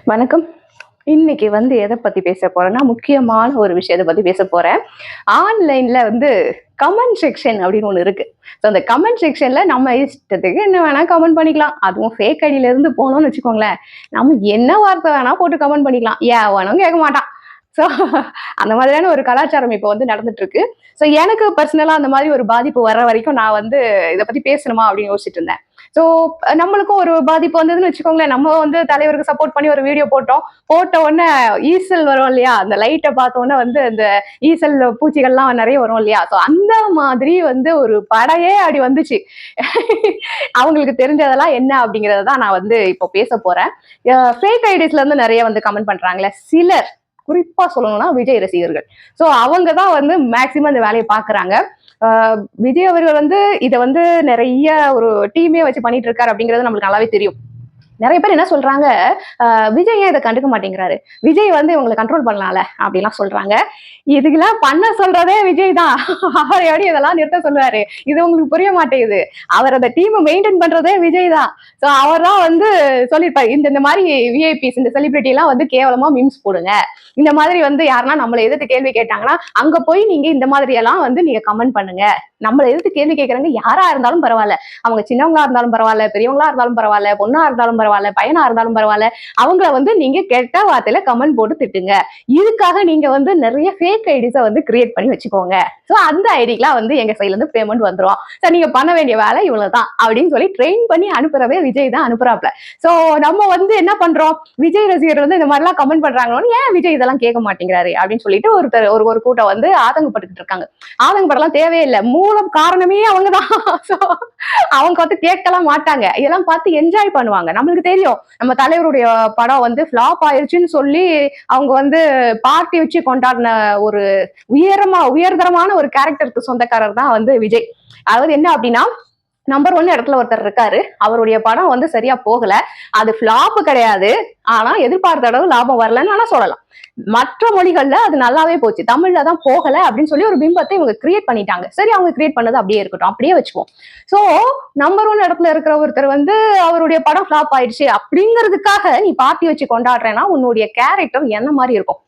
வணக்கம். இன்னைக்கு எதை பத்தி பேச போறேன்னா, முக்கியமான ஒரு விஷயத்த பத்தி பேச போறேன். ஆன்லைன்ல கமெண்ட் செக்ஷன் அப்படின்னு ஒண்ணு இருக்கு. ஸோ அந்த கமெண்ட் செக்ஷன்ல நம்ம இஷ்டத்துக்கு என்ன வேணா கமெண்ட் பண்ணிக்கலாம். அதுவும் ஃபேக் ஐடியில இருந்து போனோம்னு வச்சுக்கோங்களேன், நம்ம என்ன வார்த்தை வேணா போட்டு கமெண்ட் பண்ணிக்கலாம். எவனும் கேட்க மாட்டான். ஸோ அந்த மாதிரியான ஒரு கலாச்சாரம் இப்போ நடந்துட்டு இருக்கு. ஸோ எனக்கு பர்சனலா அந்த மாதிரி ஒரு பாதிப்பு வர்ற வரைக்கும் நான் இதை பத்தி பேசணுமா அப்படின்னு யோசிச்சுட்டு இருந்தேன். ஸோ நம்மளுக்கும் ஒரு பாதிப்பு வந்ததுன்னு வச்சுக்கோங்களேன், நம்ம தலைவருக்கு சப்போர்ட் பண்ணி ஒரு வீடியோ போட்டோம். போட்ட உடனே ஈசல் வரும் இல்லையா, அந்த லைட்டை பார்த்த உடனே அந்த ஈசல் பூச்சிகள்லாம் நிறைய வரும் இல்லையா, ஸோ அந்த மாதிரி ஒரு படையே அப்படி வந்துச்சு. அவங்களுக்கு தெரிஞ்சதெல்லாம் என்ன அப்படிங்கறத தான் நான் இப்போ பேச போறேன். ஃபேக் ஐடிஸ்ல இருந்து நிறைய கமெண்ட் பண்றாங்களே சிலர், குறிப்பா சொல்லணும்னா விஜய் ரசிகர்கள். சோ அவங்க தான் மேக்சிமம் இந்த வேலையை பாக்குறாங்க. விஜய் அவர்கள் இதை நிறைய ஒரு டீமே வச்சு பண்ணிட்டு இருக்காரு அப்படிங்கிறது நம்மளுக்கு நல்லாவே தெரியும். நிறைய பேர் என்ன சொல்றாங்க, விஜய் ஏன் இதை கண்டுக்க மாட்டேங்கிறாரு, விஜய் இவங்களை கண்ட்ரோல் பண்ணலாம்ல அப்படிலாம் சொல்றாங்க. இதுக்கெல்லாம் பண்ண சொல்றதே விஜய் தான். அவர் எப்படி இதெல்லாம் நிறுத்த சொல்லுவாரு, இது உங்களுக்கு புரிய மாட்டேங்குது. அவர் அந்த டீமை மெயின்டைன் பண்றதே விஜய் தான். ஸோ அவர் தான் சொல்லியிருப்பாரு, இந்த மாதிரி விஐபிஸ் இந்த செலிபிரிட்டி எல்லாம் கேவலமா மீம்ஸ் போடுங்க, இந்த மாதிரி யாருன்னா நம்மளை எதிர்த்து கேள்வி கேட்டாங்கன்னா அங்க போய் நீங்க இந்த மாதிரி எல்லாம் நீங்க கமெண்ட் பண்ணுங்க. நம்மளை எதிர்த்து கேள்வி கேட்கறாங்க யாரா இருந்தாலும் பரவாயில்ல, அவங்க சின்னவங்களா இருந்தாலும் பரவாயில்ல, பெரியவங்களா இருந்தாலும் பரவாயில்ல, பொண்ணா இருந்தாலும் பரவாயில்ல, பையனா இருந்தாலும் பரவாயில்ல, அவங்கள நீங்க கெட்ட வார்த்தையில கமெண்ட் போட்டு திட்டுங்க. இதுக்காக நீங்க நிறைய ஃபேக் ஐடிஸை கிரியேட் பண்ணி வச்சுக்கோங்க. ஸோ அந்த ஐடிக்கெல்லாம் எங்க சைட்ல இருந்து பேமெண்ட் வந்துடும். ஸோ நீங்க பண்ண வேண்டிய வேலை இவ்வளவுதான் அப்படின்னு சொல்லி ட்ரெயின் பண்ணி அனுப்புறதே விஜய் தான் அனுப்புறாப்ல. ஸோ நம்ம என்ன பண்றோம், விஜய் ரசிகர் இந்த மாதிரிலாம் கமெண்ட் பண்றாங்களோ, ஏன் விஜய் இதெல்லாம் கேட்க மாட்டேங்கிறாரு அப்படின்னு சொல்லிட்டு ஒரு கூட்டம் ஆதங்கப்பட்டுக்கிட்டு இருக்காங்க. ஆதங்கப்படலாம் தேவையில்லை, மூலம் காரணமே அவங்கதான். அவங்க கேட்கலாம் மாட்டாங்க, இதெல்லாம் பார்த்து என்ஜாய் பண்ணுவாங்க. நம்மளுக்கு தெரியும் நம்ம தலைவருடைய படம் ஃபிளாப் ஆயிருச்சுன்னு சொல்லி அவங்க பார்ட்டி வச்சு கொண்டாடின ஒரு உயர்தரமான ஒரு கேரக்டருக்கு சொந்தக்காரர் தான் விஜய். அதாவது என்ன அப்படின்னா, நம்பர் 1 இடத்துல ஒருத்தர் இருக்காரு, அவருடைய படம் சரியா போகல, அது ஃபிளாப் கிடையாது, ஆனா எதிர்பார்த்த அளவு லாபம் வரலன்னு ஆனா சொல்லலாம். மற்ற மொழிகள்ல அது நல்லாவே போச்சு, தமிழ்ல தான் போகல அப்படின்னு சொல்லி ஒரு பிம்பத்தை இவங்க கிரியேட் பண்ணிட்டாங்க. சரி, அவங்க கிரியேட் பண்ணது அப்படியே இருக்கட்டும், அப்படியே வச்சுப்போம். சோ நம்பர் 1 இடத்துல இருக்கிற ஒருத்தர் அவருடைய படம் ஃபிளாப் ஆயிடுச்சு அப்படிங்கிறதுக்காக நீ பார்ட்டி வச்சு கொண்டாடுறேன்னா உன்னுடைய கேரக்டர் என்ன மாதிரி இருக்கும்?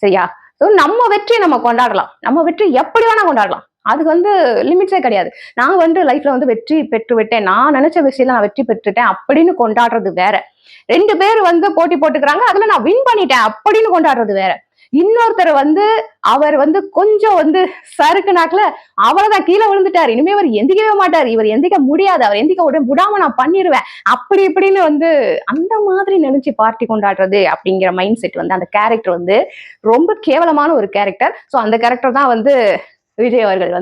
சரியா? சோ நம்ம வெற்றியை நம்ம கொண்டாடலாம், நம்ம வெற்றி எப்படி வேணா கொண்டாடலாம், அதுக்கு லிமிட்ஸே கிடையாது. நான் லைஃப்ல வெற்றி பெற்று விட்டேன், நான் நினைச்ச விஷயத்துல நான் வெற்றி பெற்றுட்டேன் அப்படின்னு கொண்டாடுறது வேற. 2 பேர் போட்டி போட்டுக்கிறாங்க, அதுல நான் வின் பண்ணிட்டேன் அப்படின்னு கொண்டாடுறது வேற. இன்னொருத்தர் அவர் கொஞ்சம் சறுக்கு நாக்குல அவ்வளவுதான் கீழே விழுந்துட்டாரு, இனிமே அவர் எந்திக்கவே மாட்டாரு, இவர் எந்திக்க முடியாது, அவர் எந்திக்க விடாம நான் பண்ணிடுவேன் அப்படி இப்படின்னு அந்த மாதிரி நினைச்சு பார்ட்டி கொண்டாடுறது அப்படிங்கிற மைண்ட் செட் அந்த கேரக்டர் ரொம்ப கேவலமான ஒரு கேரக்டர். சோ அந்த கேரக்டர் தான் விஜய் அவர்கள்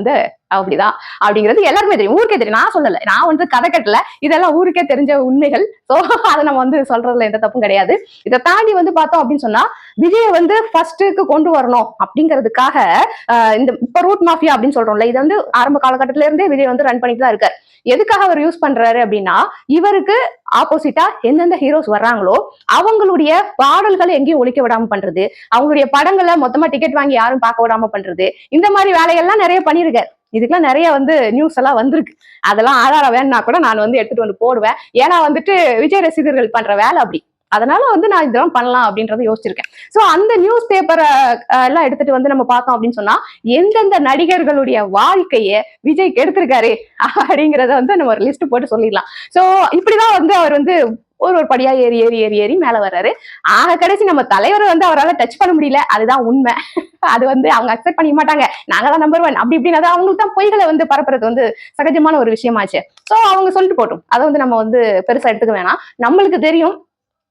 அப்படிதான் அப்படிங்கிறது எல்லாருமே தெரியும், ஊருக்கே தெரியும். நான் சொல்லல, நான் கதை கட்டல, இதெல்லாம் ஊருக்கே தெரிஞ்ச உண்மைகள். சோ அதை நம்ம சொல்றதுல எந்த தப்பும் கிடையாது. இதை தாண்டி பார்த்தோம் அப்படின்னு சொன்னா, விஜய ஃபர்ஸ்டுக்கு கொண்டு வரணும் அப்படிங்கிறதுக்காக இந்த இப்ப ரூட் மாஃபியா அப்படின்னு சொல்றோம்ல, இது ஆரம்ப காலகட்டத்தில இருந்தே விஜய் ரன் பண்ணிட்டு தான் இருக்காரு. எதுக்காக அவர் யூஸ் பண்றாரு அப்படின்னா, இவருக்கு ஆப்போசிட்டா எந்தெந்த ஹீரோஸ் வர்றாங்களோ அவங்களுடைய பாடல்களை எங்கேயும் ஒழிக்க விடாம பண்றது, அவங்களுடைய படங்களை மொத்தமா டிக்கெட் வாங்கி யாரும் பார்க்க விடாம பண்றது, இந்த மாதிரி வேலைகள்லாம் நிறைய பண்ணிருக்காரு. இதுக்கெல்லாம் நிறைய நியூஸ் எல்லாம் வந்திருக்கு. அதெல்லாம் ஆதாரம் வேணும்னா கூட நான் எடுத்துட்டு போடுவேன். ஏன்னா விஜய் ரசிகர்கள் பண்ற வேலை அப்படி. அதனால நான் இதெல்லாம் பண்ணலாம் அப்படின்றத யோசிச்சிருக்கேன். சோ அந்த நியூஸ் பேப்பரை எல்லாம் எடுத்துட்டு நம்ம பார்த்தோம் அப்படின்னு சொன்னா, எந்தெந்த நடிகர்களுடைய வாழ்க்கைய விஜய் கெடுத்திருக்காரு அப்படிங்கறத நம்ம ஒரு லிஸ்ட் போட்டு சொல்லிடலாம். சோ இப்படிதான் அவர் ஒரு படியா ஏறி ஏறி ஏறி ஏறி மேல வர்றாரு. கடைசி நம்ம தலைவர் அவரால் டச் பண்ண முடியல, அதுதான் உண்மை. அது அவங்க அக்செப்ட் பண்ணிக்க மாட்டாங்க, நாங்க தான் நம்பர் 1 அப்படி இப்படின்னு அவங்களுக்கு தான் பொய்களை பரப்புறது சகஜமான ஒரு விஷயமாச்சு. சோ அவங்க சொல்லிட்டு போட்டோம், அதை நம்ம பெருசா எடுத்துக்க வேணாம். நம்மளுக்கு தெரியும்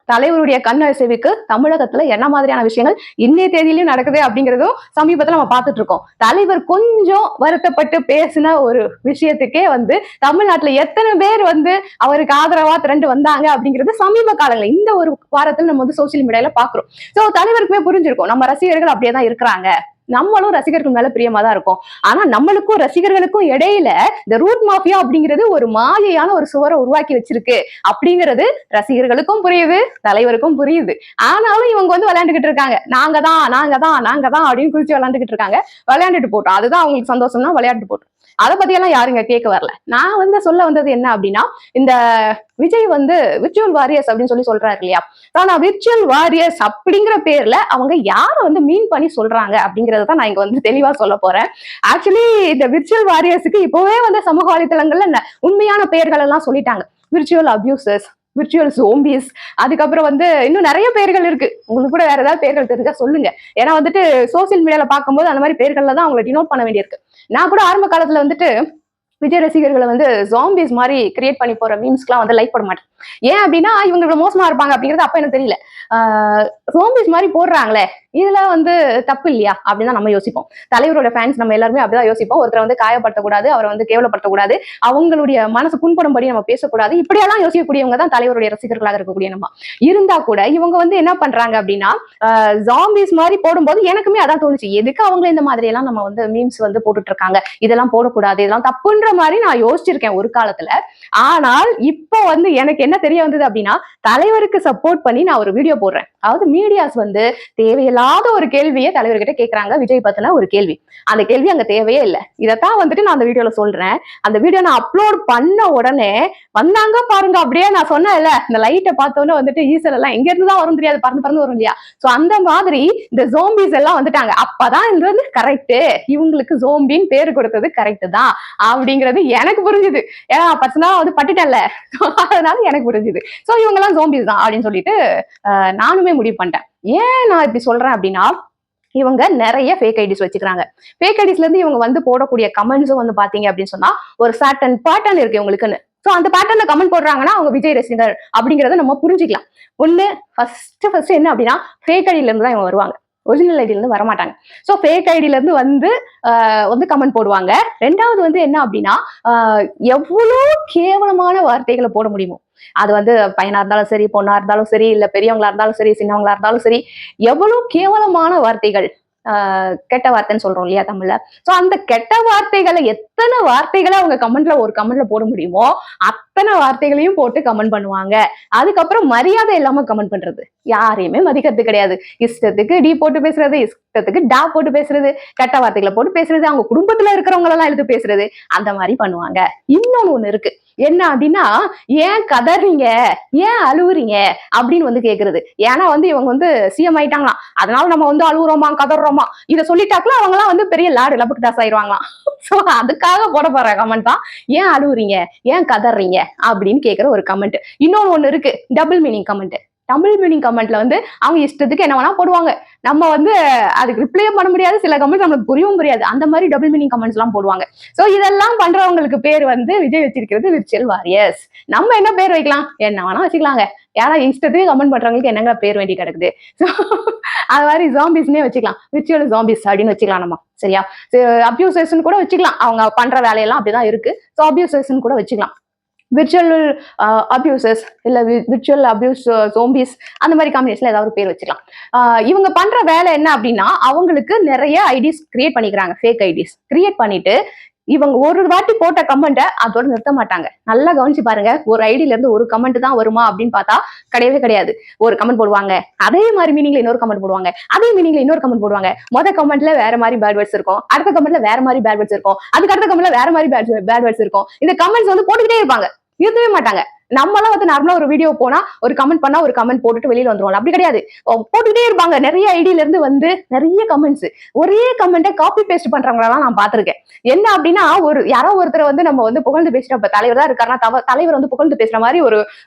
தலைவருடைய கண் அசைவுக்கு தமிழகத்துல என்ன மாதிரியான விஷயங்கள் இன்னைய தேதியிலயும் நடக்குது அப்படிங்கிறதும் சமீபத்துல நம்ம பார்த்துட்டு இருக்கோம். தலைவர் கொஞ்சம் வருத்தப்பட்டு பேசின ஒரு விஷயத்துக்கே தமிழ்நாட்டுல எத்தனை பேர் அவருக்கு ஆதரவா திரண்டு வந்தாங்க அப்படிங்கிறது சமீப காலங்கள் இந்த ஒரு வாரத்துல நம்ம சோசியல் மீடியால பாக்குறோம். சோ தலைவருக்குமே புரிஞ்சிருக்கும் நம்ம ரசிகர்கள் அப்படியேதான் இருக்கிறாங்க, நம்மளும் ரசிகர்கள் மேல பிரியமா தான் இருக்கும். ஆனா நம்மளுக்கும் ரசிகர்களுக்கும் இடையில இந்த ரூட் மாஃபியா அப்படிங்கிறது ஒரு மாயையான ஒரு சுவரை உருவாக்கி வச்சிருக்கு அப்படிங்கிறது ரசிகர்களுக்கும் புரியுது, தலைவருக்கும் புரியுது. ஆனாலும் இவங்க விளையாண்டுகிட்டு இருக்காங்க, நாங்க தான் அப்படின்னு குறிச்சு விளையாண்டுகிட்டு இருக்காங்க. விளையாண்டுட்டு போட்டோம், அதுதான் அவங்களுக்கு சந்தோஷம்னா விளையாட்டு போட்டோம். அதை பத்தியெல்லாம் யாருங்க கேட்க வரல. நான் வந்து சொல்ல வந்தது என்ன அப்படின்னா, இந்த விஜய் வந்து விர்ச்சுவல் வாரியர்ஸ் அப்படின்னு சொல்றாரு இல்லையா? ஆனா விர்ச்சுவல் வாரியர்ஸ் அப்படிங்கிற பேர்ல அவங்க யார வந்து மீன் பண்ணி சொல்றாங்க அப்படிங்கறத தான் நான் இங்க வந்து தெளிவா சொல்ல போறேன். ஆக்சுவலி இந்த விர்ச்சுவல் வாரியர்ஸுக்கு இப்பவே வந்து சமூக வலைதளங்கள்ல உண்மையான பெயர்கள் எல்லாம் சொல்லிட்டாங்க. விர்ச்சுவல் அபியூசர்ஸ், விர்ச்சுவல் ஜோம்பிஸ், அதுக்கப்புறம் வந்து இன்னும் நிறைய பேர்கள் இருக்கு. உங்களுக்கு கூட வேற ஏதாவது பேர்கள் தெரிஞ்சா சொல்லுங்க. ஏன்னா வந்துட்டு சோசியல் மீடியால பார்க்கும்போது அந்த மாதிரி பேர்கள்ல தான் அவங்களை டினோட் பண்ண வேண்டியிருக்கு. நான் கூட ஆரம்ப காலத்துல வந்துட்டு விஜய் ரசிகர்களை வந்து ஜாம்பிஸ் மாதிரி கிரியேட் பண்ணி போற மீம்ஸ்க்குலாம் வந்து லைக் பண்ண மாட்டேன். ஏன் அப்படின்னா இவங்க இவ்வளவு மோசமா இருப்பாங்க அப்படிங்கிறது அப்ப எனக்கு தெரியல. ஜாம்பிஸ் மாதிரி போடுறாங்களே, இதுல வந்து தப்பு இல்லையா அப்படின்னு நம்ம யோசிப்போம். தலைவரோட ஃபேன்ஸ் நம்ம எல்லாருமே அப்படிதான் யோசிப்போம். ஒருத்தரை வந்து காயப்படுத்தக்கூடாது, அவரை வந்து கேவலப்படுத்தக்கூடாது, அவங்களுடைய மனசு புண்படும்படி நம்ம பேசக்கூடாது, இப்படியெல்லாம் யோசிக்கக்கூடியவங்க தான் தலைவருடைய ரசிகர்களாக இருக்கக்கூடிய நம்ம. இருந்தா கூட இவங்க வந்து என்ன பண்றாங்க அப்படின்னா, ஜாம்பிஸ் மாதிரி போடும்போது எனக்குமே அதான் தோணுச்சு, எதுக்கு அவங்க இந்த மாதிரி எல்லாம் நம்ம வந்து மீம்ஸ் வந்து போட்டுட்டு இருக்காங்க, இதெல்லாம் போடக்கூடாது, இதெல்லாம் தப்புன்ற மாதிரி நான் யோசிச்சிருக்கேன் ஒரு காலத்துல. ஆனால் இப்போ வந்து எனக்கு என்ன தெரிய வந்தது அப்படின்னா, தலைவருக்கு சப்போர்ட் பண்ணி நான் ஒரு வீடியோ போடுறேன். அதாவது மீடியாஸ் வந்து தேவையில்லாத ஒரு கேள்வியை தலைவர்கிட்ட கேட்கறாங்க, விஜய் பத்தின ஒரு கேள்வி. அந்த கேள்வி அங்க தேவையே இல்லை. இதைத்தான் வந்துட்டு நான் அந்த வீடியோல சொல்றேன். அந்த வீடியோ நான் அப்லோட் பண்ண உடனே வந்தாங்க பாருங்க, அப்படியே நான் சொன்னேன்ல, இந்த லைட்டை பார்த்தோன்னே வந்துட்டு ஈசல் எல்லாம் எங்க இருந்து தான் வரும் தெரியாது, பறந்து பறந்து வரும் இல்லையா? சோ அந்த மாதிரி இந்த ஜோம்பிஸ் எல்லாம் வந்துட்டாங்க. அப்பதான் இது வந்து கரெக்ட், இவங்களுக்கு ஜோம்பின்னு பேரு கொடுத்தது கரெக்ட் தான் அப்படிங்கிறது எனக்கு புரிஞ்சுது. ஏன்னா பர்சனலா வந்து பட்டுட்டேன்ல, அதனால எனக்கு புரிஞ்சுது. சோ இவங்க எல்லாம் ஜோம்பிஸ் தான் அப்படின்னு சொல்லிட்டு நானுமே முடிவு பண்ணிட்டேன். ஏன் நான் இப்படி சொல்றேன் அப்படின்னா, இவங்க நிறைய ஃபேக் ஐடிஸ் வச்சுக்கிறாங்க. ஃபேக் ஐடிஸ்ல இருந்து இவங்க வந்து போடக்கூடிய கமெண்ட்ஸும் வந்து பாத்தீங்க அப்படின்னு சொன்னா ஒரு சர்டன் பேட்டர்ன் இருக்கு இவங்களுக்குன்னு. சோ அந்த பேட்டர்ல கமெண்ட் போடுறாங்கன்னா அவங்க விஜய் ரசிகர் அப்படிங்கறத நம்ம புரிஞ்சுக்கலாம். ஒண்ணு ஃபர்ஸ்ட் என்ன அப்படின்னா, ஃபேக் ஐடியில இருந்து தான் இவங்க வருவாங்க, ஒரிஜினல் ஐடியில இருந்து வரமாட்டாங்க. சோ ஃபேக் ஐடியில இருந்து வந்து கமெண்ட் போடுவாங்க. ரெண்டாவது வந்து என்ன அப்படின்னா, எவ்வளவு கேவலமான வார்த்தைகளை போட முடியுமோ, அது வந்து பையனா இருந்தாலும் சரி, பொண்ணா இருந்தாலும் சரி, இல்ல பெரியவங்களா இருந்தாலும் சரி, சின்னவங்களா இருந்தாலும் சரி, எவ்வளவு கேவலமான வார்த்தைகள், கெட்ட வார்த்தைன்னு சொல்றோம் இல்லையா தமிழ்ல. சோ அந்த கெட்ட வார்த்தைகளை எத்தனை வார்த்தைகளை அவங்க ஒரு கமெண்ட்ல போட முடியுமோ அத்தனை வார்த்தைகளையும் போட்டு கமெண்ட் பண்ணுவாங்க. அதுக்கப்புறம் மரியாதை இல்லாம கமெண்ட் பண்றது, யாரையுமே மதிக்கிறது கிடையாது. இஷ்டத்துக்கு டி போட்டு பேசுறது, இஷ்டத்துக்கு டா போட்டு பேசுறது, கெட்ட வார்த்தைகளை போட்டு பேசுறது, அவங்க குடும்பத்துல இருக்கிறவங்க எல்லாம் எடுத்து பேசுறது, அந்த மாதிரி பண்ணுவாங்க. இன்னொன்னு ஒண்ணு இருக்கு, என்ன அப்படின்னா, ஏன் கதறீங்க, ஏன் அழுவுறீங்க அப்படின்னு வந்து கேக்குறது. ஏன்னா வந்து இவங்க வந்து சிஎம் ஆயிட்டாங்களாம், அதனால நம்ம வந்து அழுகுறோமா கதறோமா இதை சொல்லிட்டாக்கல அவங்க எல்லாம் வந்து பெரிய லாடு லபக்கு டாஸ் ஆயிடுவாங்களாம். சோ அதுக்காக போட போற கமெண்ட் தான் ஏன் அழுவுறீங்க, ஏன் கதறீங்க அப்படின்னு கேக்குற ஒரு கமெண்ட். இன்னொன்னு ஒண்ணு இருக்கு, double meaning comment. Double meaning கமெண்ட்ல வந்து அவங்க இஷ்டத்துக்கு என்ன வேணா போடுவாங்க. நம்ம வந்து அதுக்கு ரிப்ளையும் பண்ண முடியாது, சில கமெண்ட்ஸ் நம்மளுக்கு புரியவும் புரியாது. அந்த மாதிரி டபுள் மீனிங் கமெண்ட்ஸ் எல்லாம் போடுவாங்க. சோ இதெல்லாம் பண்றவங்களுக்கு பேர் வந்து விஜய் வச்சிருக்கிறது விர்ச்சுவல் வாரியர்ஸ். நம்ம என்ன பேர் வைக்கலாம், என்ன வேணா வச்சுக்கலாங்க. ஏன்னா இஷ்டத்துக்கு கமெண்ட் பண்றவங்களுக்கு என்னங்க பேர் வேண்டி கிடக்குது. அது மாதிரி ஜாம்பிஸ்னே வச்சுக்கலாம், விர்ச்சுவல் ஜாம்பிஸ் அப்படின்னு வச்சுக்கலாம் நம்ம. சரியா? அபியூசர்ஸ் கூட வச்சுக்கலாம், அவங்க பண்ற வேலையெல்லாம் அப்படிதான் இருக்கு. சோ அபியூசர்ஸ் கூட வச்சுக்கலாம். விர்ச்சுவல் அபியூசர்ஸ் இல்ல விர்ச்சுவல் அபியூஸ் ஜோம்பிஸ், அந்த மாதிரி காம்பினேஷன்ல ஏதாவது பேர் வச்சுக்கலாம். இவங்க பண்ற வேலை என்ன அப்படின்னா, அவங்களுக்கு நிறைய ஐடிஸ் கிரியேட் பண்ணிக்கிறாங்க, ஃபேக் ஐடிஸ் கிரியேட் பண்ணிட்டு இவங்க ஒரு வாட்டி போட்ட கமெண்ட்டை அதோட நிறுத்த மாட்டாங்க. நல்லா கவனிச்சு பாருங்க, ஒரு ஐடியில இருந்து ஒரு கமெண்ட் தான் வருமா அப்படின்னு பார்த்தா கிடையவே கிடையாது. ஒரு கமெண்ட் போடுவாங்க, அதே மாதிரி மீனிங்ல இன்னொரு கமெண்ட் போடுவாங்க, அதே மீனிங்ல இன்னொரு கமெண்ட் போடுவாங்க. மொதல் கமெண்ட்ல வேற மாதிரி பேட் வேர்ட்ஸ் இருக்கும், அடுத்த கமெண்ட்ல வேற மாதிரி பேட் வேர்ட்ஸ் இருக்கும், அதுக்கு அடுத்த கமெண்ட்ல வேற மாதிரி பேட் வேர்ட்ஸ் இருக்கும். இந்த கமெண்ட்ஸ் வந்து போட்டுக்கிட்டே இருப்பாங்க, நிறுத்தவே மாட்டாங்க. நம்மளாம் வந்து நார்மலா ஒரு வீடியோ போனா ஒரு கமெண்ட் பண்ணா ஒரு கமெண்ட் போட்டுட்டு வெளியில வந்துருவோம், அப்படி கிடையாது. போட்டுட்டே இருப்பாங்க, நிறைய ஐடியில இருந்து வந்து நிறைய கமெண்ட்ஸ். ஒரே கமெண்ட்டை காப்பி பேஸ்ட் பண்றவங்களெல்லாம் நான் பாத்திருக்கேன். என்ன அப்படின்னா, யாரோ ஒருத்தர் வந்து நம்ம வந்து புகழ்ந்து பேசுறப்ப, தலைவர் தான் இருக்காருன்னா தலைவர் வந்து புகழ்ந்து பேசுற மாதிரி ஒரு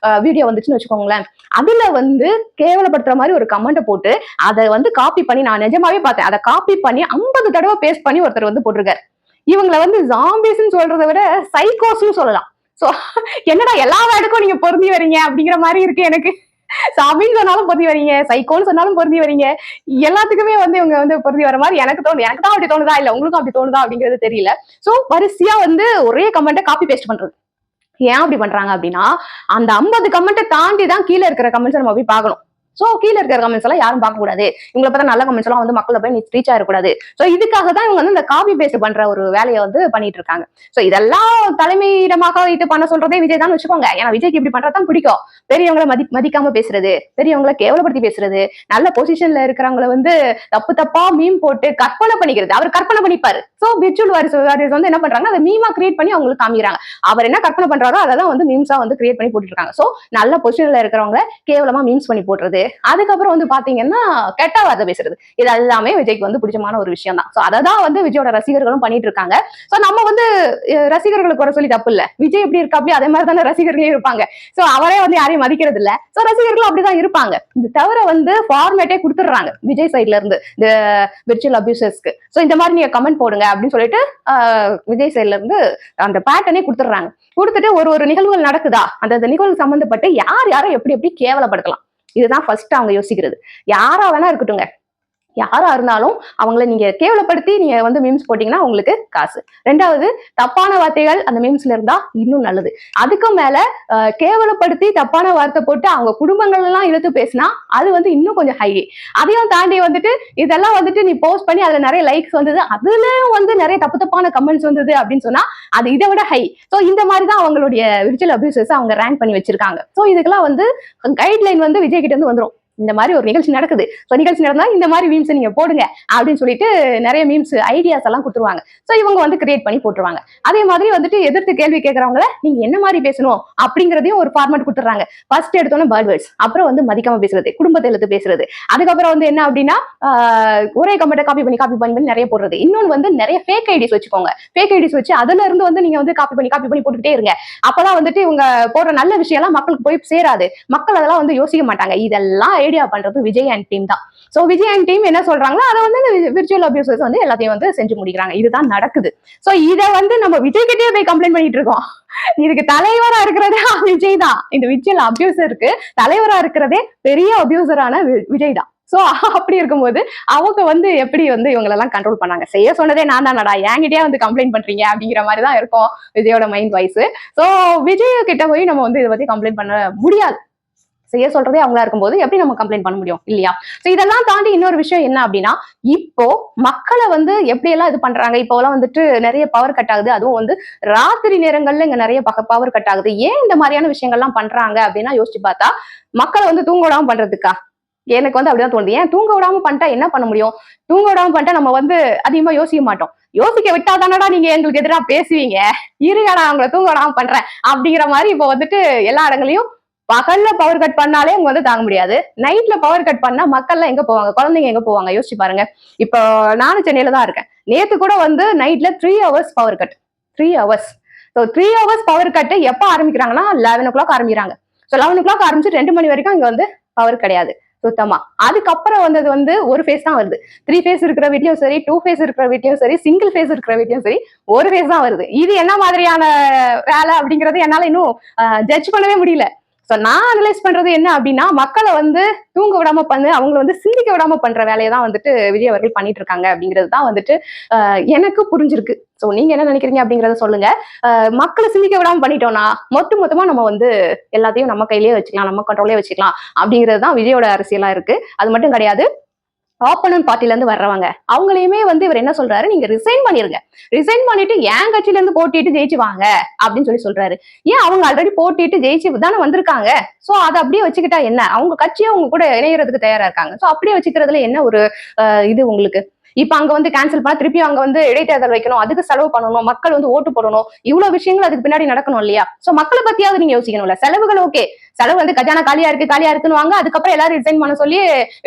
வீடியோ வந்துச்சுன்னு வச்சுக்கோங்களேன், அதுல வந்து கேவலப்படுத்துற மாதிரி ஒரு கமெண்ட் போட்டு அதை வந்து காப்பி பண்ணி, நான் நிஜமாவே பார்த்தேன், அதை காப்பி பண்ணி 50 தடவை பேஸ்ட் பண்ணி ஒருத்தர் வந்து போட்டிருக்காரு. இவங்களை வந்து ஜாம்பிஸ்ன்னு சொல்றதை விட சைக்கோஸ்ன்னு சொல்லலாம். சோ என்னடா எல்லா வேர்டுக்கும் நீங்க பொருந்தி வரீங்க அப்படிங்கிற மாதிரி இருக்கு எனக்கு. சாமின்னு சொன்னாலும் பொருந்தி வரீங்க, சைக்கோன்னு சொன்னாலும் பொருந்தி வரீங்க, எல்லாத்துக்குமே வந்து இவங்க வந்து பொருந்தி வர மாதிரி எனக்கு தோணுது. எனக்கு தான் அப்படி தோணுதா இல்ல உங்களுக்கும் அப்படி தோணுதா அப்படிங்கிறது தெரியல. சோ வரிசையா வந்து ஒரே கமெண்ட்டை காப்பி பேஸ்ட் பண்றது. ஏன் அப்படி பண்றாங்க அப்படின்னா, அந்த 50 கமெண்ட்டை தாண்டி தான் கீழே இருக்கிற கமெண்ட்ஸ் நம்ம போய் பார்க்கணும். சோ கீழே இருக்கிற கமெண்ட்ஸ் எல்லாம் யாரும் பார்க்க கூடாது, இவங்களை பார்த்தா நல்ல கமெண்ட்ஸ் எல்லாம் வந்து மக்கள் போய் ரீச் ஆயிடக்கூடாது. சோ இதுக்காக தான் இவங்க வந்து இந்த காப்பி பேஸ்ட் பண்ற ஒரு வேலையை வந்து பண்ணிட்டு இருக்காங்க. சோ இதெல்லாம் தலைமையிடமாக வைத்து பண்ண சொல்றதே விஜய் தான் வச்சுக்கோங்க. ஏன்னா விஜய்க்கு இப்படி பண்றதான் பிடிக்கும். பெரியவங்களை மதிக்காம பேசுறது, பெரியவங்களை கேவலப்படுத்தி பேசுறது, நல்ல பொசிஷன்ல இருக்கிறவங்களை வந்து தப்பு தப்பா மீம் போட்டு கற்பனை பண்ணிக்கிறது. அவர் கற்பனை பண்ணிப்பாரு. சோ விர்ச்சுவல் வாரியர்ஸ் வந்து என்ன பண்றாங்க, அதை மீமா கிரியேட் பண்ணி அவங்களுக்கு காமிக்கிறாங்க. அவர் என்ன கற்பனை பண்றாரோ அதான் வந்து மீம்ஸா வந்து கிரியேட் பண்ணி போட்டுட்டு இருக்காங்க. சோ நல்ல பொசிஷன்ல இருக்கிறவங்க கேவலமா மீம்ஸ் பண்ணி போடுறது, அதுக்கப்புறம் வந்து பாத்தீங்கன்னா கெட்ட வார்த்தை பேசுறது, இது எல்லாமே விஜய்க்கு வந்து பிடிச்சமான ஒரு விஷயம் தான். சோ அததான் வந்து விஜயோட ரசிகர்களும் பண்ணிட்டு இருக்காங்க. சோ நம்ம வந்து ரசிகர்களுக்கு குறை சொல்லி தப்பு இல்ல. விஜய் எப்படி இருக்கா அப்படி அதே மாதிரி தானே ரசிகர்களே இருப்பாங்க. சோ அவரே வந்து யாரையும் மதிக்கிறது இல்ல. சோ ரசிகர்களும் அப்படிதான் இருப்பாங்க. இது தவிர வந்து ஃபார்மேட்டே கொடுத்துடுறாங்க விஜய் சைட்ல இருந்து இந்த விர்ச்சுவல் அபியூசர்ஸ்க்கு. சோ இந்த மாதிரி நீங்க கமெண்ட் போடுங்க அப்படின்னு சொல்லிட்டு விஜய் சைட்ல இருந்து அந்த பேட்டர்னே கொடுத்துடுறாங்க. கொடுத்துட்டு ஒரு நிகழ்வுகள் நடக்குதா, அந்த நிகழ்வு சம்பந்தப்பட்டு யாரை எப்படி கேவலப்படுத்தலாம், இதுதான் ஃபர்ஸ்ட் அவங்க யோசிக்கிறது. யாரா வேணா இருக்கட்டுங்க, யாரா இருந்தாலும் அவங்களை நீங்க கேவலப்படுத்தி நீங்க வந்து மீம்ஸ் போட்டீங்கன்னா உங்களுக்கு காசு. ரெண்டாவது, தப்பான வார்த்தைகள் அந்த மீம்ஸ்ல இருந்தா இன்னும் நல்லது. அதுக்கு மேல கேவலப்படுத்தி தப்பான வார்த்தை போட்டு அவங்க குடும்பங்கள் எல்லாம் இழுத்து பேசினா அது வந்து இன்னும் கொஞ்சம் ஹை. அதையும் தாண்டி வந்துட்டு இதெல்லாம் வந்துட்டு நீ போஸ்ட் பண்ணி அதுல நிறைய லைக்ஸ் வந்தது, அதுலயும் வந்து நிறைய தப்பான கமெண்ட்ஸ் வந்தது அப்படின்னு சொன்னா அது இதை விட ஹை. சோ இந்த மாதிரிதான் அவங்களுடைய விர்ச்சுவல் அபியூசர்ஸ் அவங்க ரேங்க் பண்ணி வச்சிருக்காங்க. சோ இதுக்கெல்லாம் வந்து கைட்லைன் வந்து விஜய் கிட்ட இருந்து வந்துரும். இந்த மாதிரி ஒரு நிகழ்ச்சி நடக்குது, நிகழ்ச்சி நடந்தா இந்த மாதிரி மீம்ஸ் நீங்க போடுங்க அப்படின்னு சொல்லிட்டு நிறைய மீம்ஸ் ஐடியாஸ் எல்லாம் கொடுத்துருவாங்க. சோ இவங்க வந்து கிரியேட் பண்ணி போட்டுருவாங்க. அதே மாதிரி வந்துட்டு எதிர்த்து கேள்வி கேட்கறவங்கள நீங்க என்ன மாதிரி பேசணும் அப்படிங்கறதையும் ஒரு ஃபார்மேட் கொடுத்துறாங்க. ஃபர்ஸ்ட் எடுத்தோன்னே பேர்ட் வேர்ட்ஸ், அப்புறம் வந்து மதிக்காம பேசுறது, குடும்பத்தை எழுத்து பேசுறது, அதுக்கப்புறம் வந்து என்ன அப்படின்னா ஒரே கமெண்ட்டை காப்பி பண்ணி நிறைய போடுறது. இன்னொன்னு வந்து நிறைய ஃபேக் ஐடிஸ் வச்சுக்கோங்க. ஃபேக் ஐடிஸ் வச்சு அதுல இருந்து வந்து நீங்க வந்து காப்பி பண்ணி போட்டுக்கிட்டே இருங்க. அப்பதான் வந்துட்டு இவங்க போடுற நல்ல விஷயம் எல்லாம் மக்களுக்கு போய் சேராது. மக்கள் அதெல்லாம் வந்து யோசிக்க மாட்டாங்க. இதெல்லாம் ஐடியா பண்றது விஜய் அண்ட் டீம் தான். சோ விஜய் அண்ட் டீம் என்ன சொல்றாங்களோ அதை வந்து விர்ச்சுவல் அபியூசர்ஸ் வந்து எல்லாத்தையும் வந்து செஞ்சு முடிக்கிறாங்க. இதுதான் நடக்குது. சோ இத வந்து நம்ம விஜய் கிட்டே போய் கம்ப்ளைண்ட் பண்ணிட்டு இருக்கோம். இதுக்கு தலைவரா இருக்கிறதே விஜய் தான். இந்த விர்ச்சுவல் அபியூசருக்கு தலைவரா இருக்கிறதே பெரிய அபியூசரான விஜய் தான். சோ அப்படி இருக்கும்போது அவங்க வந்து எப்படி வந்து இவங்களெல்லாம் கண்ட்ரோல் பண்ணாங்க. செய்ய சொன்னதே நான் தானடா, என்கிட்டயே வந்து கம்ப்ளைண்ட் பண்றீங்க அப்படிங்கிற மாதிரி தான் இருக்கும் விஜயோட மைண்ட் வாய்ஸ். சோ விஜய் கிட்ட போய் நம்ம வந்து இதை பத்தி கம்ப்ளைண்ட் பண்ண முடியாது. செய்ய சொல்றதே அவங்களா இருக்கும்போது எப்படி நம்ம கம்ப்ளைண்ட் பண்ண முடியும் இல்லையா? சோ இதெல்லாம் தாண்டி இன்னொரு விஷயம் என்ன அப்படின்னா, இப்போ மக்களை வந்து எப்படி எல்லாம் இது பண்றாங்க. இப்போ எல்லாம் வந்துட்டு நிறைய பவர் கட் ஆகுது. அதுவும் வந்து ராத்திரி நேரங்கள்ல இங்க நிறைய பவர் கட் ஆகுது. ஏன் இந்த மாதிரியான விஷயங்கள்லாம் பண்றாங்க அப்படின்னா யோசிச்சு பார்த்தா மக்களை வந்து தூங்க விடாம பண்றதுக்கா? எனக்கு வந்து அப்படிதான் தோணுது. ஏன் தூங்க விடாம பண்ணிட்டா என்ன பண்ண முடியும்? தூங்க விடாம பண்ணிட்டா நம்ம வந்து அதிகமா யோசிக்க மாட்டோம். யோசிக்க விட்டா தானடா நீங்க எங்களுக்கு எதிராக பேசுவீங்க, இருங்கடா அவங்களை தூங்க விடாம பண்றேன் அப்படிங்கிற மாதிரி இப்போ வந்துட்டு எல்லா இடங்களையும் பகல்ல பவர் கட் பண்ணாலே அவங்க வந்து தாங்க முடியாது. நைட்ல பவர் கட் பண்ணா மக்கள்லாம் எங்க போவாங்க, குழந்தைங்க எங்க போவாங்க யோசிச்சு பாருங்க. இப்போ நானும் சென்னையில தான் இருக்கேன். நேத்து கூட வந்து நைட்ல 3 hours power cut. 3 hours. So 3 hours power cut எப்ப ஆரம்பிக்கிறாங்கன்னா 11 o'clock ஆரம்பிக்கிறாங்க. ஸோ 11 o'clock ஆரம்பிச்சு 2 மணி வரைக்கும் இங்க வந்து பவர் கிடையாது சுத்தமா. அதுக்கப்புறம் வந்தது வந்து ஒரு ஃபேஸ் தான் வருது. 3 ஃபேஸ் இருக்கிற வீட்லயும் சரி, 2 ஃபேஸ் இருக்கிற வீட்லயும் சரி, சிங்கிள் ஃபேஸ் இருக்கிற வீட்லயும் சரி, ஒரு ஃபேஸ் தான் வருது. இது என்ன மாதிரியான வேலை அப்படிங்கறது என்னால இன்னும் ஜட்ஜ் பண்ணவே முடியல. சோ நான் அனலைஸ் பண்றது என்ன அப்படின்னா, மக்களை வந்து தூங்க விடாம அவங்களை வந்து சிந்திக்க விடாம பண்ற வேலையை தான் வந்துட்டு விஜய் அவர்கள் பண்ணிட்டு இருக்காங்க அப்படிங்கிறது தான் வந்துட்டு எனக்கு புரிஞ்சிருக்கு. சோ நீங்க என்ன நினைக்கிறீங்க அப்படிங்கறத சொல்லுங்க. மக்களை சிந்திக்க விடாம பண்ணிட்டோம்னா மொத்தமா நம்ம வந்து எல்லாத்தையும் நம்ம கையிலேயே வச்சுக்கலாம், நம்ம கண்ட்ரோலே வச்சுக்கலாம் அப்படிங்கிறது தான் விஜயோட அரசியலா இருக்கு. அது மட்டும் கிடையாது, ஆப்போனன்ட் பார்ட்டில இருந்து வர்றவங்க அவங்களையுமே வந்து இவர் என்ன சொல்றாரு, நீங்க ரிசைன் பண்ணிருங்க, ரிசைன் பண்ணிட்டு என் கட்சியில இருந்து போட்டிட்டு ஜெயிச்சு வாங்க அப்படின்னு சொல்றாரு. ஏன் அவங்க ஆல்ரெடி போட்டிட்டு ஜெயிச்சு தானே வந்திருக்காங்க. சோ அதை அப்படியே வச்சுக்கிட்டா என்ன, அவங்க கட்சியை அவங்க கூட இணையறதுக்கு தயாரா இருக்காங்க. சோ அப்படியே வச்சுக்கிறதுல என்ன ஒரு இது உங்களுக்கு? இப்ப அங்க வந்து கேன்சல் பண்ணா திருப்பி அங்க வந்து இடைத்தேர்தல் வைக்கணும், அதுக்கு செலவு பண்ணணும், மக்கள் வந்து ஓட்டு போடணும், இவ்வளவு விஷயங்கள் அதுக்கு பின்னாடி நடக்கணும் இல்லையா? சோ மக்களை பத்தியாவது நீங்க யோசிக்கணும்ல. செலவுகள் ஓகே, செலவு வந்து கஜானா காலியா இருக்குன்னு வாங்க, அதுக்கப்புறம் எல்லாரும் ரிசைன் பண்ண சொல்லி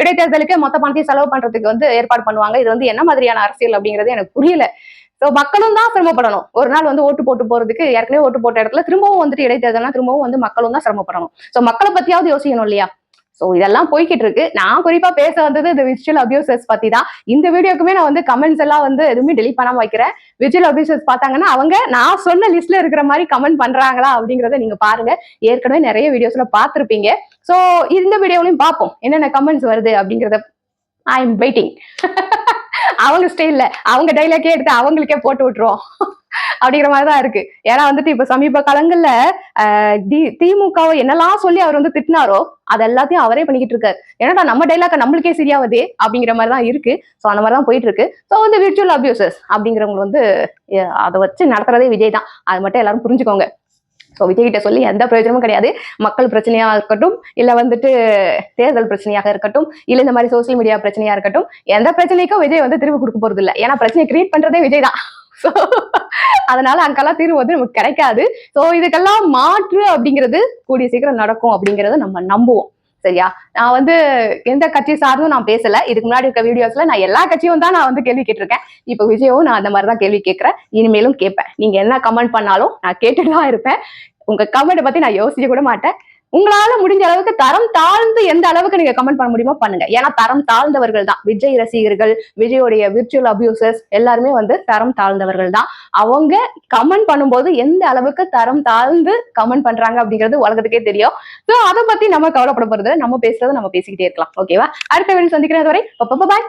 இடைத்தேர்தலுக்கு மொத்த பணத்தையும் செலவு பண்றதுக்கு வந்து ஏற்பாடு பண்ணுவாங்க. இது வந்து என்ன மாதிரியான அரசியல் அப்படிங்கிறது எனக்கு புரியல. சோ மக்களும் தான் சிரமப்படணும். ஒரு நாள் வந்து ஓட்டு போட்டு போறதுக்கு ஏற்கனவே ஓட்டு போட்ட இடத்துல திரும்பவும் வந்துட்டு இடைத்தேர்தல்னா திரும்பவும் வந்து மக்களும் தான் சிரமப்படணும். சோ மக்களை பத்தியாவது யோசிக்கணும் இல்லையா? சோ இதெல்லாம் போய்கிட்டு இருக்கு. நான் குறிப்பா பேச வந்தது இந்த விர்ச்சுவல் அபியூசர்ஸ் பத்தி தான். இந்த வீடியோக்குமே நான் வந்து கமெண்ட்ஸ் எல்லாம் வந்து எதுவுமே டெலிட் பண்ணாம வைக்கிறேன். விர்ச்சுவல் அபியூசர்ஸ் பார்த்தாங்கன்னா அவங்க நான் சொன்ன லிஸ்ட்ல இருக்கிற மாதிரி கமெண்ட் பண்றாங்களா அப்படிங்கறத நீங்க பாருங்க. ஏற்கனவே நிறைய வீடியோஸ்ல பாத்திருப்பீங்க. சோ இந்த வீடியோலையும் பார்ப்போம் என்னென்ன கமெண்ட்ஸ் வருது அப்படிங்கறத. I am waiting. அவங்க ஸ்டைல்ல அவங்க டைலாக்கே எடுத்து அவங்களுக்கே போட்டு விட்டுருவோம். அப்படிங்கிற மாதிரிதான் இருக்கு. ஏன்னா வந்துட்டு இப்ப சமீப காலங்கள்ல திமுகவை என்னெல்லாம் சொல்லி அவர் வந்து திட்டினாரோ அது எல்லாத்தையும் அவரே பண்ணிக்கிட்டு இருக்காரு. ஏன்னா நம்ம டைலாக் நம்மளுக்கே சரியாவதே அப்படிங்கிற மாதிரிதான் இருக்கு. சோ அந்த மாதிரிதான் போயிட்டு இருக்கு. சோ வந்து விர்ச்சுவல் அபியூசர்ஸ் அப்படிங்கிறவங்க வந்து அதை வச்சு நடத்துறதே விஜய் தான். அது மட்டும் எல்லாரும் புரிஞ்சுக்கோங்க. ஸோ விஜய் கிட்ட சொல்லி எந்த பிரயோஜனமும் கிடையாது. மக்கள் பிரச்சனையா இருக்கட்டும், இல்ல வந்துட்டு தேர்தல் பிரச்சனையாக இருக்கட்டும், இல்ல இந்த மாதிரி சோசியல் மீடியா பிரச்சனையா இருக்கட்டும், எந்த பிரச்சனைக்கும் விஜய் வந்து தீர்வு கொடுக்க போறது இல்லை. ஏன்னா பிரச்சனையை கிரியேட் பண்றதே விஜய் தான். அதனால அங்கெல்லாம் தீர்வு வந்து நமக்கு கிடைக்காது. சோ இதுக்கெல்லாம் மாற்று அப்படிங்கிறது கூடிய சீக்கிரம் நடக்கும் அப்படிங்கறத நம்ம நம்புவோம். சரியா? நான் வந்து எந்த கட்சி சார்ந்தும் நான் பேசல. இதுக்கு முன்னாடி இருக்க வீடியோஸ்ல நான் எல்லா கட்சியும் தான் நான் வந்து கேள்வி கேட்டிருக்கேன். இப்ப விஜயும் நான் அந்த மாதிரிதான் கேள்வி கேட்கிறேன். இனிமேலும் கேட்பேன். நீங்க என்ன கமெண்ட் பண்ணாலும் நான் கேட்டுட்டுதான் இருப்பேன். உங்க கமெண்ட் பத்தி நான் யோசிக்க கூட மாட்டேன். உங்களால முடிஞ்ச அளவுக்கு தரம் தாழ்ந்து எந்த அளவுக்கு நீங்க கமெண்ட் பண்ண முடியுமோ பண்ணுங்க. ஏன்னா தரம் தாழ்ந்தவர்கள் தான் விஜய் ரசிகர்கள், விஜயோடைய விர்ச்சுவல் அபியூசர்ஸ் எல்லாருமே வந்து தரம் தாழ்ந்தவர்கள் தான். அவங்க கமெண்ட் பண்ணும்போது எந்த அளவுக்கு தரம் தாழ்ந்து கமெண்ட் பண்றாங்க அப்படிங்கிறது உலகத்துக்கே தெரியும். சோ அதை பத்தி நம்ம கவலைப்பட போறது, நம்ம பேசுறதை நம்ம பேசிக்கிட்டே இருக்கலாம். ஓகேவா? அடுத்த வீடியோ சந்திக்கிறது வரை பாய்.